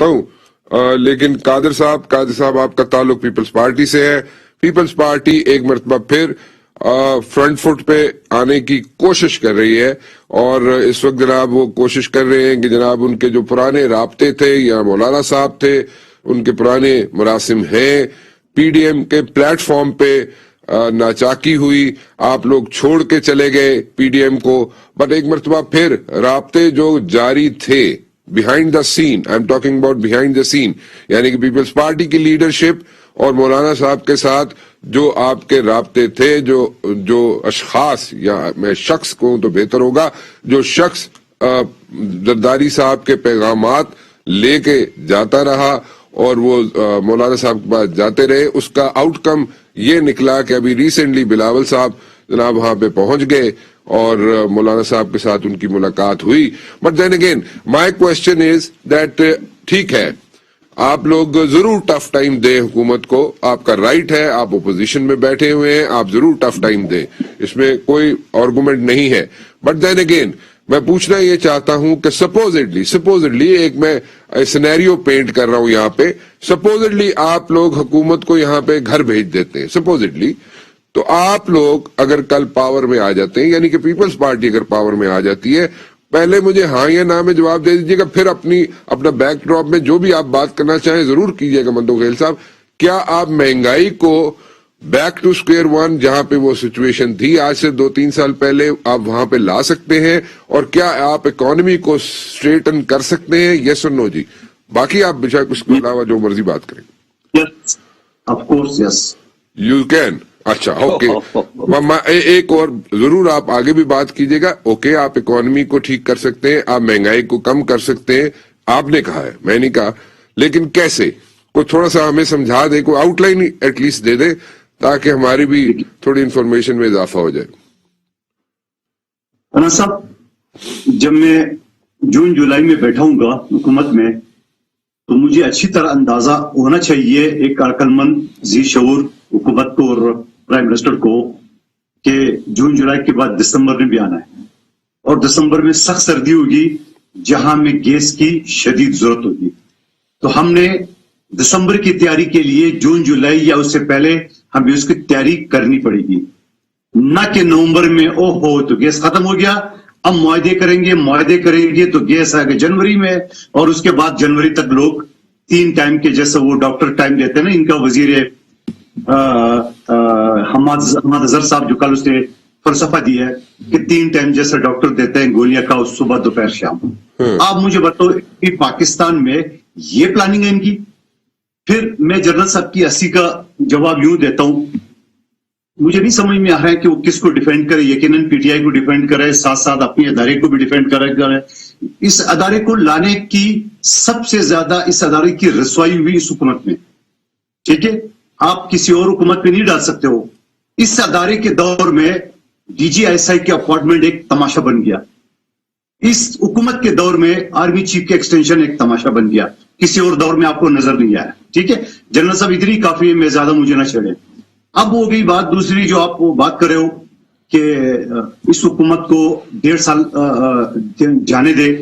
ہوں لیکن قادر صاحب آپ کا تعلق پیپلز پارٹی سے ہے. پیپلز پارٹی ایک مرتبہ پھر فرنٹ فٹ پہ آنے کی کوشش کر رہی ہے اور اس وقت جناب وہ کوشش کر رہے ہیں کہ جناب ان کے جو پرانے رابطے تھے یا مولانا صاحب تھے ان کے پرانے مراسم ہیں پی ڈی ایم کے پلیٹ فارم پہ ناچاکی ہوئی, آپ لوگ چھوڑ کے چلے گئے پی ڈی ایم کو, بٹ ایک مرتبہ پھر رابطے جو جاری تھے behind the scene, I'm talking about behind the scene, یعنی کہ پیپلز پارٹی کی لیڈرشپ اور مولانا صاحب کے ساتھ جو آپ کے رابطے تھے, جو اشخاص یا میں شخص کو تو بہتر ہوگا, جو شخص زرداری صاحب کے پیغامات لے کے جاتا رہا اور وہ مولانا صاحب کے پاس جاتے رہے, اس کا آؤٹ کم یہ نکلا کہ ابھی ریسنٹلی بلاول صاحب جناب وہاں پہ پہنچ گئے اور مولانا صاحب کے ساتھ ان کی ملاقات ہوئی. But then again my question is that ٹھیک ہے آپ لوگ ضرور ٹف ٹائم دیں حکومت کو, آپ کا رائٹ ہے, آپ اپوزیشن میں بیٹھے ہوئے ہیں, آپ ضرور ٹف ٹائم دیں, اس میں کوئی آرگومنٹ نہیں ہے. بٹ دین اگین میں پوچھنا یہ چاہتا ہوں کہ سپوزڈلی ایک میں سینیریو پینٹ کر رہا ہوں یہاں پہ, سپوزڈلی آپ لوگ حکومت کو یہاں پہ گھر بھیج دیتے ہیں سپوزڈلی, تو آپ لوگ اگر کل پاور میں آ جاتے ہیں, یعنی کہ پیپلز پارٹی اگر پاور میں آ جاتی ہے, پہلے مجھے ہاں یا نہ میں جواب دے دیجیے گا, پھر اپنا بیک ڈراپ میں جو بھی آپ بات کرنا چاہیں ضرور کیجیے گا. مندو خیل صاحب, کیا آپ مہنگائی کو بیک ٹو اسکوئر ون جہاں پہ وہ سچویشن تھی آج سے 2-3 سال پہلے آپ وہاں پہ لا سکتے ہیں, اور کیا آپ اکانومی کو اسٹریٹن کر سکتے ہیں, یس اور نو جی؟ باقی آپ بے شک اس کے علاوہ جو مرضی بات کریں. Yes of course, yes you can. اچھا اوکے, ایک اور ضرور آپ آگے بھی بات کیجیے گا. اوکے آپ اکانومی کو ٹھیک کر سکتے ہیں, آپ مہنگائی کو کم کر سکتے ہیں, آپ نے کہا ہے, میں نہیں کہا, لیکن کیسے کوئی تھوڑا سا ہمیں سمجھا دے, کوئی آؤٹ لائن ایٹ لیسٹ دے دے تاکہ ہماری بھی تھوڑی انفارمیشن میں اضافہ ہو جائے. رانا صاحب, جب میں جون جولائی میں بیٹھا ہوں گا حکومت میں تو مجھے اچھی طرح اندازہ ہونا چاہیے ایک عقل مند ذی شعور حکومت کو اور پرائم منسٹر کو کہ جون جولائی کے بعد دسمبر میں بھی آنا ہے, اور دسمبر میں سخت سردی ہوگی جہاں میں گیس کی شدید ضرورت ہوگی. تو ہم نے دسمبر کی تیاری کے لیے جون جولائی یا اس سے پہلے ہمیں اس کی تیاری کرنی پڑے گی, نہ کہ نومبر میں او ہو تو گیس ختم ہو گیا, اب معاہدے کریں گے تو گیس آئے گا جنوری میں, اور اس کے بعد جنوری تک لوگ 3 ٹائم کے, جیسے وہ ڈاکٹر ٹائم دیتے ہیں نا, ان کا وزیر حماد اظہر صاحب جو کل اس نے فلسفہ دیا ہے کہ 3 ٹائم جیسے ڈاکٹر دیتے ہیں گولیاں کا, صبح دوپہر شام. آپ مجھے بتاؤ کہ پاکستان میں یہ پلاننگ ہے ان کی؟ پھر میں جنرل صاحب کی 80 کا جواب یوں دیتا ہوں, مجھے نہیں سمجھ میں آ رہا ہے کہ وہ کس کو ڈیفینڈ کرے. یقیناً پی ٹی آئی کو ڈیفینڈ کرے, ساتھ ساتھ اپنے ادارے کو بھی ڈیفینڈ کرے. اس ادارے کو لانے کی سب سے زیادہ اس ادارے کی رسوائی ہوئی اس حکومت میں, ٹھیک ہے, آپ کسی اور حکومت پہ نہیں ڈال سکتے ہو. اس ادارے کے دور میں ڈی جی ایس آئی کے اپارٹمنٹ ایک تماشا بن گیا, اس حکومت کے دور میں آرمی چیف کے ایکسٹینشن ایک تماشا بن گیا, کسی اور دور میں آپ کو نظر نہیں آیا. ٹھیک ہے جنرل صاحب, اتنی کافی ہے, میں زیادہ مجھے نہ چھیڑے. اب ہو گئی بات دوسری جو آپ بات کر رہے ہو کہ اس حکومت کو 1.5 سال جانے دے.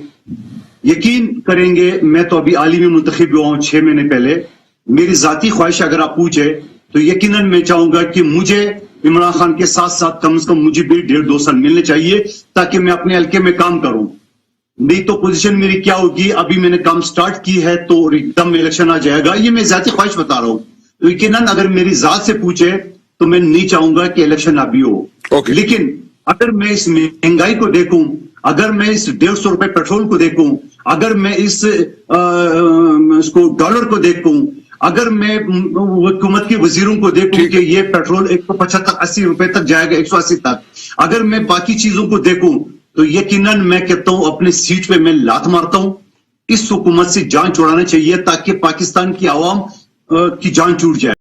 یقین کریں گے, میں تو ابھی عالمی منتخب ہوا ہوں 6 مہینے پہلے. میری ذاتی خواہش اگر آپ پوچھے تو یقیناً میں چاہوں گا کہ مجھے عمران خان کے ساتھ ساتھ کم از کم مجھے بھی 1.5-2 سال ملنے چاہیے تاکہ میں اپنے حلقے میں کام کروں. نہیں تو پوزیشن میری کیا ہوگی, ابھی میں نے کام سٹارٹ کی ہے تو ایک دم الیکشن آ جائے گا. یہ میں ذاتی خواہش بتا رہا ہوں. یقیناً اگر میری ذات سے پوچھے تو میں نہیں چاہوں گا کہ الیکشن ابھی ہو. لیکن اگر میں اس مہنگائی کو دیکھوں, اگر میں اس 150 روپے پیٹرول کو دیکھوں, اگر میں اس کو ڈالر کو دیکھوں, اگر میں حکومت کے وزیروں کو دیکھوں کہ یہ پیٹرول 175-80 روپے تک جائے گا, 180 تک, اگر میں باقی چیزوں کو دیکھوں تو یقیناً میں کہتا ہوں اپنے سیٹ پہ میں لات مارتا ہوں. اس حکومت سے جان چھڑانا چاہیے تاکہ پاکستان کی عوام کی جان چھوٹ جائے.